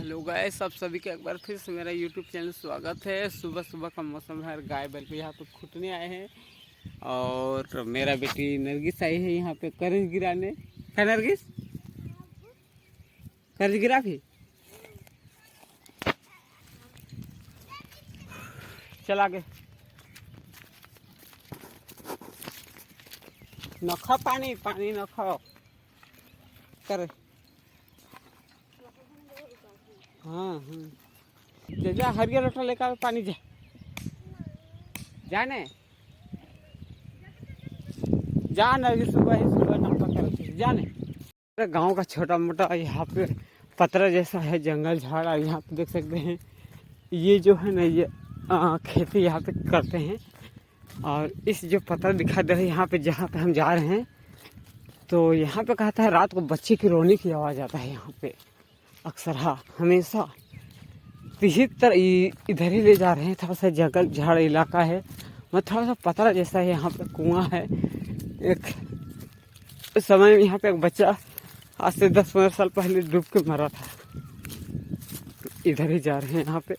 Hello guys, सब सभी का एक बार फिर से मेरा यूट्यूब चैनल स्वागत है। सुबह सुबह का मौसम है और गाय बैल को यहाँ पे खूटने आए हैं और मेरा बेटी नरगिस आई है यहाँ पे कर्ज गिराने। है नरगिस, कर्ज गिरा भी चल आगे न खा पानी पानी न खाओ कर। हाँ जा हरियर लोटा लेकर पानी जा जाने जा नरगिस, सुबह ही सुबह नाश्ता कर जाने। गांव का छोटा मोटा यहाँ पे पतरा जैसा है, जंगल झाड़। यहाँ पे देख सकते हैं ये जो है ना, ये खेती यहाँ पे करते हैं। और इस जो पतरा दिखा दे रहा है यहाँ पे, जहाँ पे हम जा रहे हैं, तो यहाँ पे कहता है रात को बच्चे की रोने की आवाज़ आता है यहाँ पे अक्सर। हाँ, हमेशा इसी तरह इधर ही ले जा रहे हैं। थोड़ा सा जंगल झाड़ इलाका है, मतलब थोड़ा सा पतरा जैसा है। यहाँ पे कुआं है। एक समय में यहाँ पे एक बच्चा आज से 10-15 साल पहले डूब के मरा था। इधर ही जा रहे हैं यहाँ पे।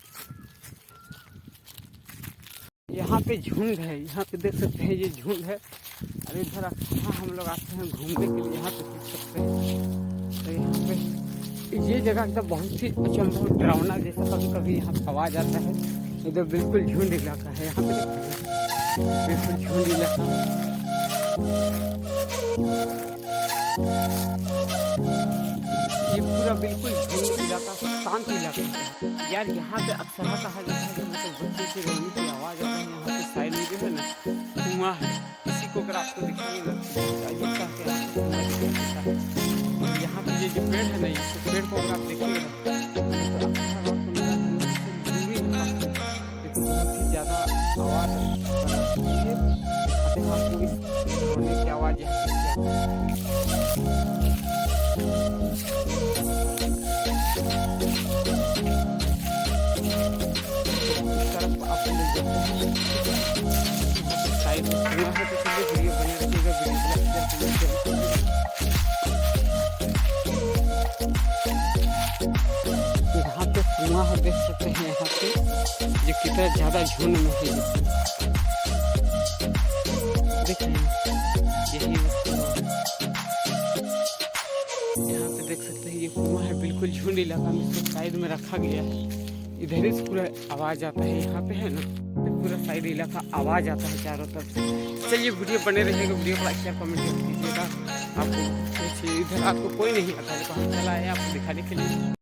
यहाँ पे झुंड है, यहाँ पे देख सकते हैं ये झुंड है। और इधर हम लोग आते हैं घूमने के लिए, यहाँ पे देख सकते हैं। तो यहाँ पे ये जगह एकदम बहुत ही अचंभव डरावना जैसा कभी कभी यहाँ पे आवाज आता है। इधर बिल्कुल झुंड इलाका है, यहाँ पे बिल्कुल झुंड इलाका। ये पूरा बिल्कुल झुंड इलाका, शांत इलाका है यार। यहाँ पे अक्सर कहा जाता है कि मतलब बच्चे की रोने की आवाज आती है। यहाँ पे साइड में जो है ना कुआं है, इसी को अगर आपको दिखाएगा यहाँ पे ये जो पेड़ है ना, इस पेड़ को अगर आप देखिएगा तो बहुत ही ज्यादा आवाज रोने की आवाज यहाँ पे कुआं देख सकते हैं। यहाँ पे जो कितना ज्यादा झुंड में है, देखिए यही यहाँ पे देख सकते हैं। ये कुआं है, बिल्कुल झुंड इलाका में इसको साइड में रखा गया है। इधर ही से पूरा आवाज आता है यहाँ पे, है ना, पूरा साइड इलाका आवाज आता है चारों तरफ से। चलिए वीडियो बने रहेगा, वीडियो को लाइक शेयर कमेंट कीजिएगा। आपको इधर आपको कोई नहीं आता है, तो हम चला आए आपको दिखाने के लिए।